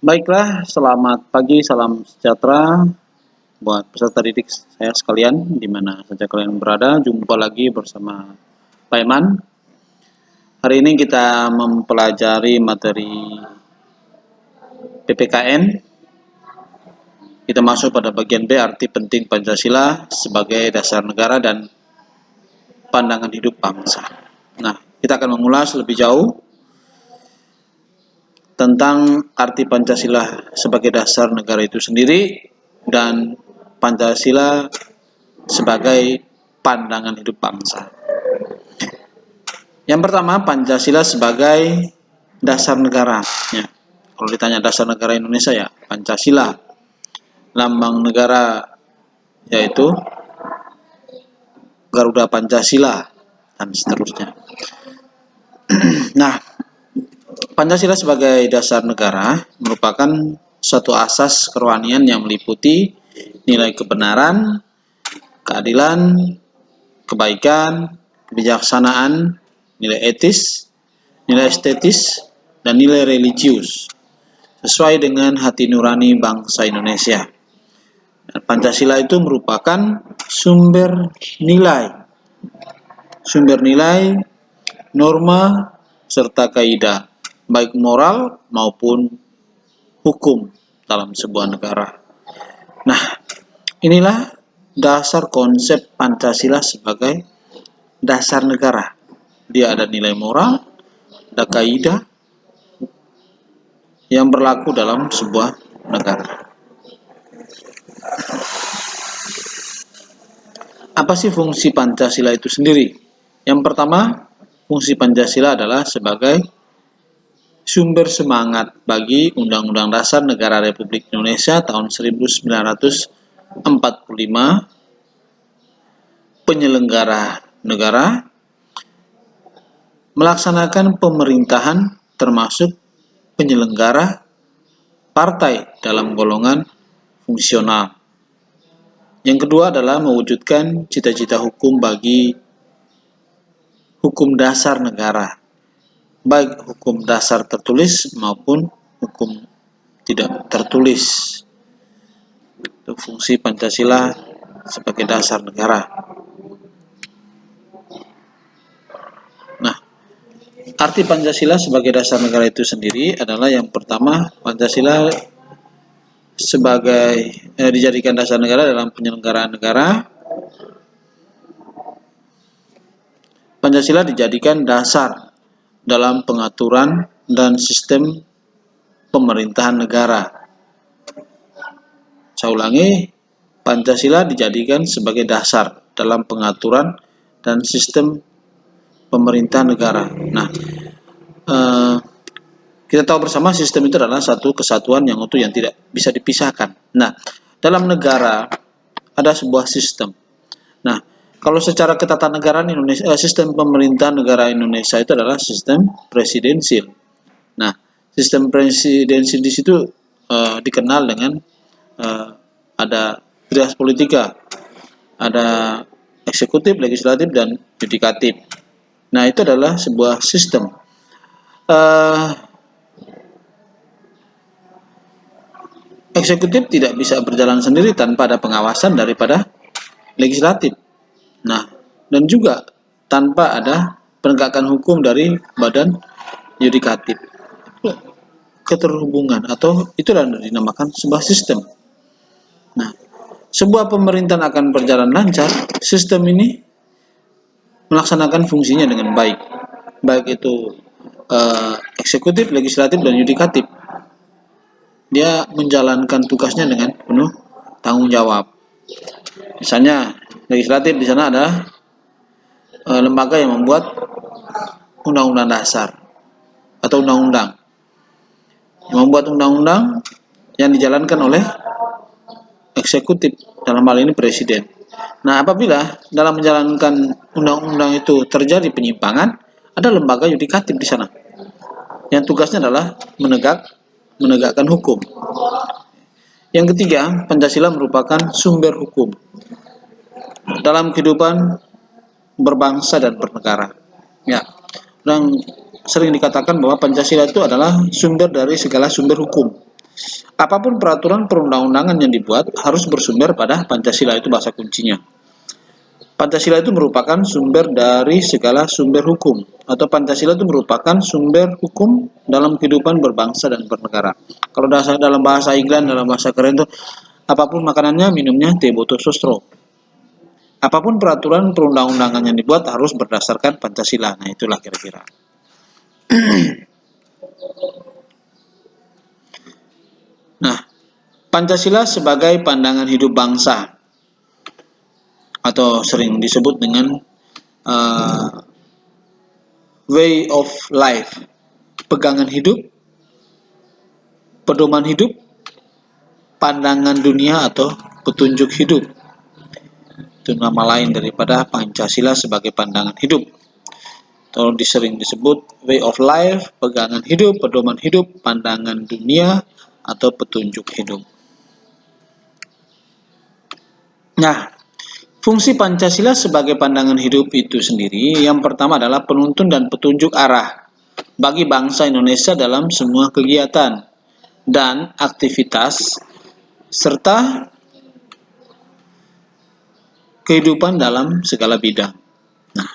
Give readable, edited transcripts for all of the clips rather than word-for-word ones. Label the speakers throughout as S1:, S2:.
S1: Baiklah, selamat pagi, salam sejahtera buat peserta didik saya sekalian, di mana saja kalian berada. Jumpa lagi bersama Pak Iman. Hari ini kita mempelajari materi PPKN. Kita masuk pada bagian B, arti penting Pancasila sebagai dasar negara dan pandangan hidup bangsa. Nah, kita akan mengulas lebih jauh tentang arti Pancasila sebagai dasar negara itu sendiri dan Pancasila sebagai pandangan hidup bangsa. Yang pertama, Pancasila sebagai dasar negara. Ya. Kalau ditanya dasar negara Indonesia, ya Pancasila. Lambang negara yaitu Garuda Pancasila dan seterusnya. Nah, Pancasila sebagai dasar negara merupakan suatu asas kerohanian yang meliputi nilai kebenaran, keadilan, kebaikan, kebijaksanaan, nilai etis, nilai estetis, dan nilai religius, sesuai dengan hati nurani bangsa Indonesia. Dan Pancasila itu merupakan sumber nilai, norma, serta kaidah, baik moral maupun hukum dalam sebuah negara. Nah, inilah dasar konsep Pancasila sebagai dasar negara. Dia ada nilai moral, ada kaidah yang berlaku dalam sebuah negara. Apa sih fungsi Pancasila itu sendiri? Yang pertama, fungsi Pancasila adalah sebagai sumber semangat bagi Undang-Undang Dasar Negara Republik Indonesia tahun 1945, penyelenggara negara melaksanakan pemerintahan termasuk penyelenggara partai dalam golongan fungsional. Yang kedua adalah mewujudkan cita-cita hukum bagi hukum dasar negara, baik hukum dasar tertulis maupun hukum tidak tertulis. Itu fungsi Pancasila sebagai dasar negara. Nah, arti Pancasila sebagai dasar negara itu sendiri adalah yang pertama, Pancasila sebagai dijadikan dasar negara dalam penyelenggaraan negara. Pancasila dijadikan dasar dalam pengaturan dan sistem pemerintahan negara. Saya ulangi, Pancasila dijadikan sebagai dasar dalam pengaturan dan sistem pemerintahan negara. Nah, kita tahu bersama sistem itu adalah satu kesatuan yang utuh yang tidak bisa dipisahkan. Nah, dalam negara ada sebuah sistem. Nah, kalau secara ketatanegaraan Indonesia, sistem pemerintahan negara Indonesia itu adalah sistem presidensil. Nah, sistem presidensil di situ dikenal dengan ada trias politika, ada eksekutif, legislatif, dan yudikatif. Nah, itu adalah sebuah sistem. Eksekutif tidak bisa berjalan sendiri tanpa ada pengawasan daripada legislatif. Nah, dan juga tanpa ada penegakan hukum dari badan yudikatif. Keterhubungan atau itulah dinamakan sebuah sistem. Nah, sebuah pemerintahan akan berjalan lancar, sistem ini melaksanakan fungsinya dengan baik. Baik itu eksekutif, legislatif, dan yudikatif. Dia menjalankan tugasnya dengan penuh tanggung jawab. Misalnya legislatif di sana ada lembaga yang membuat undang-undang dasar atau undang-undang, yang membuat undang-undang yang dijalankan oleh eksekutif, dalam hal ini presiden. Nah, apabila dalam menjalankan undang-undang itu terjadi penyimpangan, ada lembaga yudikatif di sana yang tugasnya adalah menegakkan hukum. Yang ketiga, Pancasila merupakan sumber hukum dalam kehidupan berbangsa dan bernegara. Ya, yang sering dikatakan bahwa Pancasila itu adalah sumber dari segala sumber hukum. Apapun peraturan perundang-undangan yang dibuat harus bersumber pada Pancasila, itu bahasa kuncinya. Pancasila itu merupakan sumber dari segala sumber hukum, atau Pancasila itu merupakan sumber hukum dalam kehidupan berbangsa dan bernegara. Kalau dalam bahasa Inggris, dalam bahasa keren itu, apapun makanannya, minumnya, teh botol sostro. Apapun peraturan perundang-undangan yang dibuat harus berdasarkan Pancasila. Nah, itulah kira-kira. Nah, Pancasila sebagai pandangan hidup bangsa, atau sering disebut dengan way of life, pegangan hidup, pedoman hidup, pandangan dunia atau petunjuk hidup. Itu nama lain daripada Pancasila sebagai pandangan hidup. Atau sering disebut way of life, pegangan hidup, pedoman hidup, pandangan dunia atau petunjuk hidup. Nah, fungsi Pancasila sebagai pandangan hidup itu sendiri, yang pertama adalah penuntun dan petunjuk arah bagi bangsa Indonesia dalam semua kegiatan dan aktivitas serta kehidupan dalam segala bidang. Nah,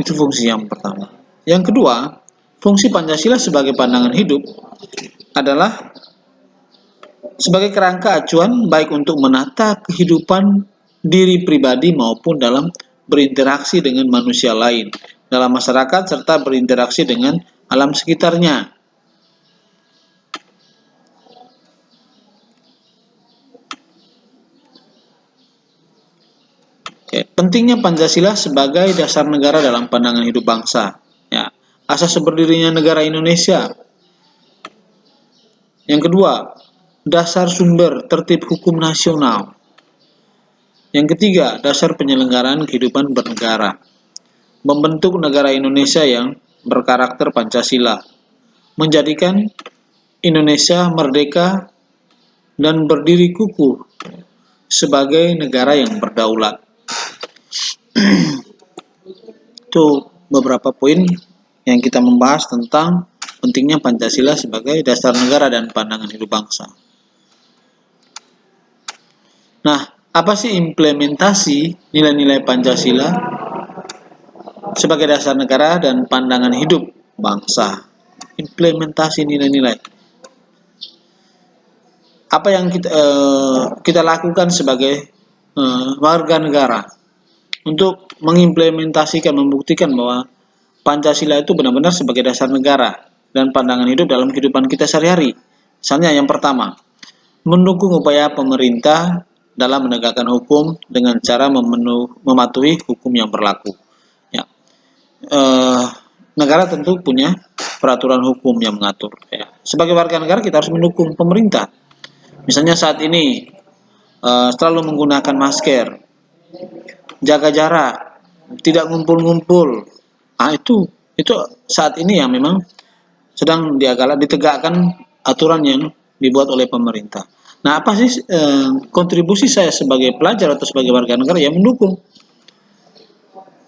S1: itu fungsi yang pertama. Yang kedua, fungsi Pancasila sebagai pandangan hidup adalah sebagai kerangka acuan baik untuk menata kehidupan diri pribadi maupun dalam berinteraksi dengan manusia lain dalam masyarakat serta berinteraksi dengan alam sekitarnya. Pentingnya Pancasila sebagai dasar negara dalam pandangan hidup bangsa. Ya, asas berdirinya negara Indonesia. Yang kedua, dasar sumber tertib hukum nasional. Yang ketiga, dasar penyelenggaraan kehidupan bernegara. Membentuk negara Indonesia yang berkarakter Pancasila. Menjadikan Indonesia merdeka dan berdiri kukuh sebagai negara yang berdaulat. Itu beberapa poin yang kita membahas tentang pentingnya Pancasila sebagai dasar negara dan pandangan hidup bangsa. Nah, apa sih implementasi nilai-nilai Pancasila sebagai dasar negara dan pandangan hidup bangsa? Implementasi nilai-nilai. Apa yang kita lakukan sebagai warga negara untuk mengimplementasikan, membuktikan bahwa Pancasila itu benar-benar sebagai dasar negara dan pandangan hidup dalam kehidupan kita sehari-hari. Misalnya yang pertama, mendukung upaya pemerintah dalam menegakkan hukum dengan cara mematuhi hukum yang berlaku. Ya. Negara tentu punya peraturan hukum yang mengatur. Ya. Sebagai warga negara kita harus mendukung pemerintah. Misalnya saat ini selalu menggunakan masker, jaga jarak, tidak ngumpul-ngumpul. Nah, itu saat ini yang memang sedang ditegakkan aturan yang dibuat oleh pemerintah. Nah, apa sih kontribusi saya sebagai pelajar atau sebagai warga negara? Ya mendukung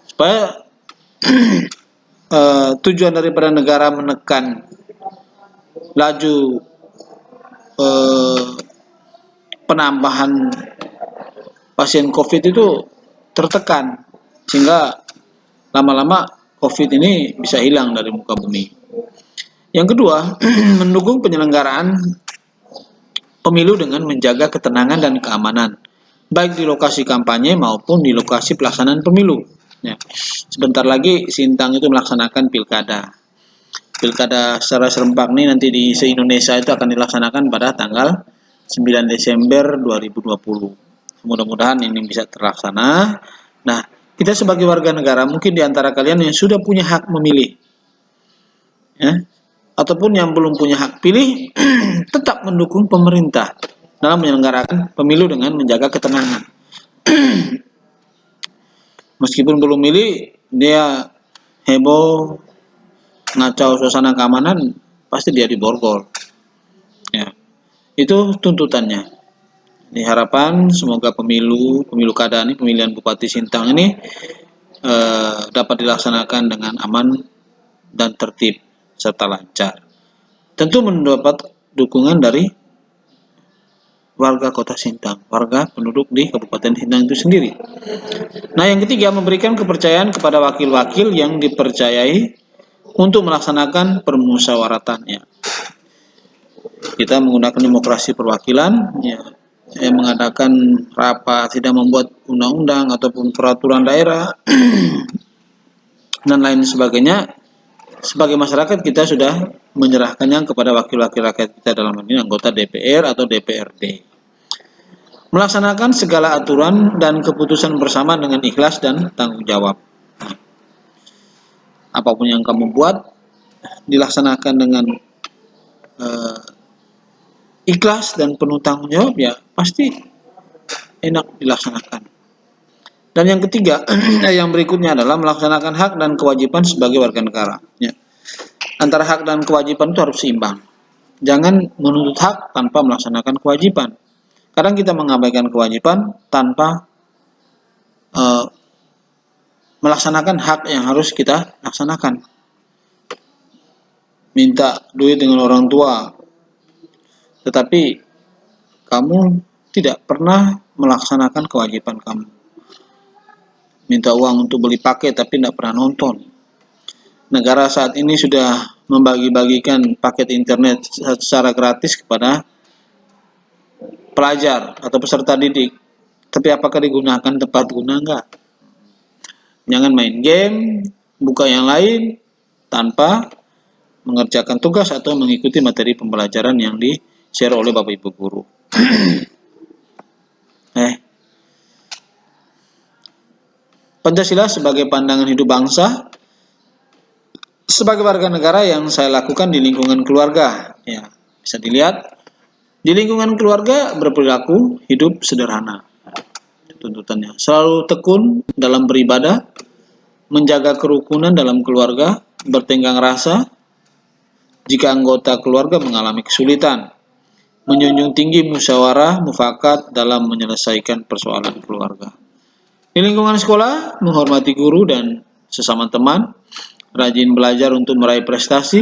S1: supaya tujuan daripada negara menekan laju penambahan pasien COVID itu tertekan, sehingga lama-lama COVID ini bisa hilang dari muka bumi. Yang kedua, mendukung penyelenggaraan pemilu dengan menjaga ketenangan dan keamanan, baik di lokasi kampanye maupun di lokasi pelaksanaan pemilu. Ya. Sebentar lagi Sintang itu melaksanakan pilkada. Pilkada secara serempak nih nanti di se-Indonesia itu akan dilaksanakan pada tanggal 9 Desember 2020. Mudah-mudahan ini bisa terlaksana. Nah, kita sebagai warga negara, mungkin di antara kalian yang sudah punya hak memilih, ya, ataupun yang belum punya hak pilih, tetap mendukung pemerintah dalam menyelenggarakan pemilu dengan menjaga ketenangan. Meskipun belum milih, dia heboh, ngacau suasana keamanan, pasti dia diborgol. Ya, itu tuntutannya. Harapan semoga pemilu kada ini, pemilihan Bupati Sintang ini dapat dilaksanakan dengan aman dan tertib serta lancar. Tentu dukungan dari warga Kota Sintang, warga penduduk di Kabupaten Sintang itu sendiri. Nah, yang ketiga, memberikan kepercayaan kepada wakil-wakil yang dipercayai untuk melaksanakan permusyawaratan. Kita menggunakan demokrasi perwakilan, yang mengadakan rapat, tidak membuat undang-undang ataupun peraturan daerah dan lain sebagainya. Sebagai masyarakat kita sudah menyerahkannya kepada wakil-wakil rakyat kita, dalam hal ini anggota DPR atau DPRD. Melaksanakan segala aturan dan keputusan bersama dengan ikhlas dan tanggung jawab. Apapun yang kamu buat, dilaksanakan dengan ikhlas dan penuh tanggung jawab, ya pasti enak dilaksanakan. Dan yang ketiga, yang berikutnya adalah melaksanakan hak dan kewajiban sebagai warga negara. Antara hak dan kewajiban itu harus seimbang. Jangan menuntut hak tanpa melaksanakan kewajiban. Kadang kita mengabaikan kewajiban tanpa melaksanakan hak yang harus kita laksanakan. Minta duit dengan orang tua, tetapi kamu tidak pernah melaksanakan kewajiban kamu. Minta uang untuk beli paket tapi tidak pernah nonton. Negara saat ini sudah membagi-bagikan paket internet secara gratis kepada pelajar atau peserta didik. Tapi apakah digunakan tepat guna? Enggak. Jangan main game, buka yang lain tanpa mengerjakan tugas atau mengikuti materi pembelajaran yang di-share oleh Bapak Ibu guru. Pancasila sebagai pandangan hidup bangsa, sebagai warga negara yang saya lakukan di lingkungan keluarga. Bisa dilihat, di lingkungan keluarga berperilaku hidup sederhana. Tuntutannya selalu tekun dalam beribadah, menjaga kerukunan dalam keluarga, bertenggang rasa jika anggota keluarga mengalami kesulitan, menjunjung tinggi musyawarah mufakat dalam menyelesaikan persoalan keluarga. Di lingkungan sekolah, menghormati guru dan sesama teman, rajin belajar untuk meraih prestasi,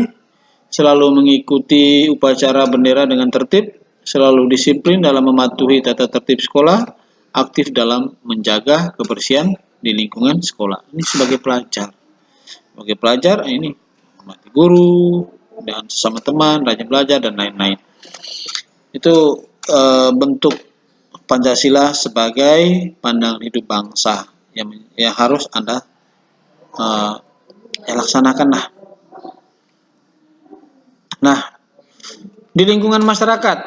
S1: selalu mengikuti upacara bendera dengan tertib, selalu disiplin dalam mematuhi tata tertib sekolah, aktif dalam menjaga kebersihan di lingkungan sekolah. Ini sebagai pelajar. Sebagai pelajar, ini menghormati guru dan sesama teman, rajin belajar dan lain-lain. Itu bentuk Pancasila sebagai pandangan hidup bangsa yang harus Anda laksanakan lah. Nah, di lingkungan masyarakat,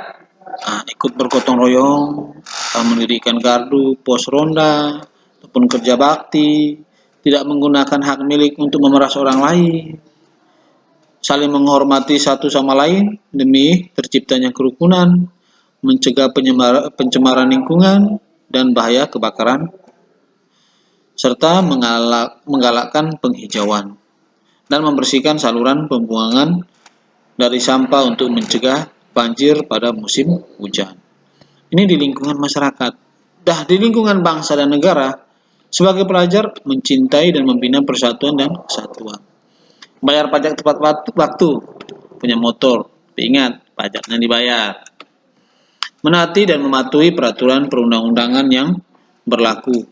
S1: ikut bergotong royong, mendirikan gardu, pos ronda, ataupun kerja bakti, tidak menggunakan hak milik untuk memeras orang lain, saling menghormati satu sama lain demi terciptanya kerukunan, mencegah pencemaran lingkungan dan bahaya kebakaran, serta menggalakkan penghijauan dan membersihkan saluran pembuangan dari sampah untuk mencegah banjir pada musim hujan. Ini di lingkungan masyarakat. Di lingkungan bangsa dan negara, sebagai pelajar mencintai dan membina persatuan dan kesatuan. Bayar pajak tepat waktu, punya motor, ingat pajaknya dibayar. Menaati dan mematuhi peraturan perundang-undangan yang berlaku.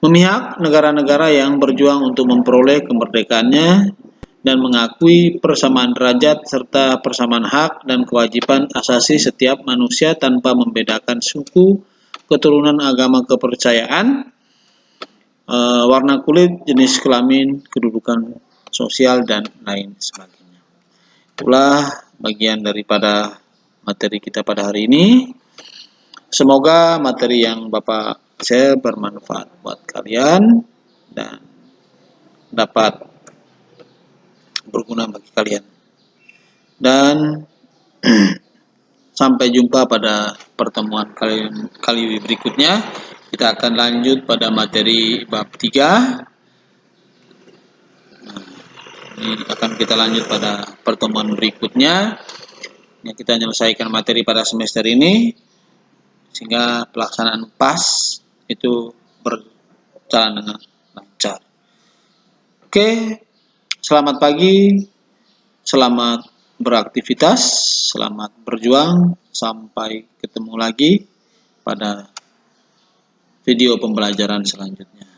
S1: Memihak negara-negara yang berjuang untuk memperoleh kemerdekaannya dan mengakui persamaan derajat serta persamaan hak dan kewajiban asasi setiap manusia tanpa membedakan suku, keturunan, agama, kepercayaan, warna kulit, jenis kelamin, kedudukan sosial, dan lain sebagainya. Itulah bagian daripada materi kita pada hari ini. Semoga materi yang Bapak share bermanfaat buat kalian dan dapat berguna bagi kalian. Dan sampai jumpa pada pertemuan kali berikutnya. Kita akan lanjut pada materi bab 3. Ini akan kita lanjut pada pertemuan berikutnya. Kita menyelesaikan materi pada semester ini sehingga pelaksanaan PAS itu berjalan dengan lancar. Oke, selamat pagi, selamat beraktivitas, selamat berjuang, sampai ketemu lagi pada video pembelajaran selanjutnya.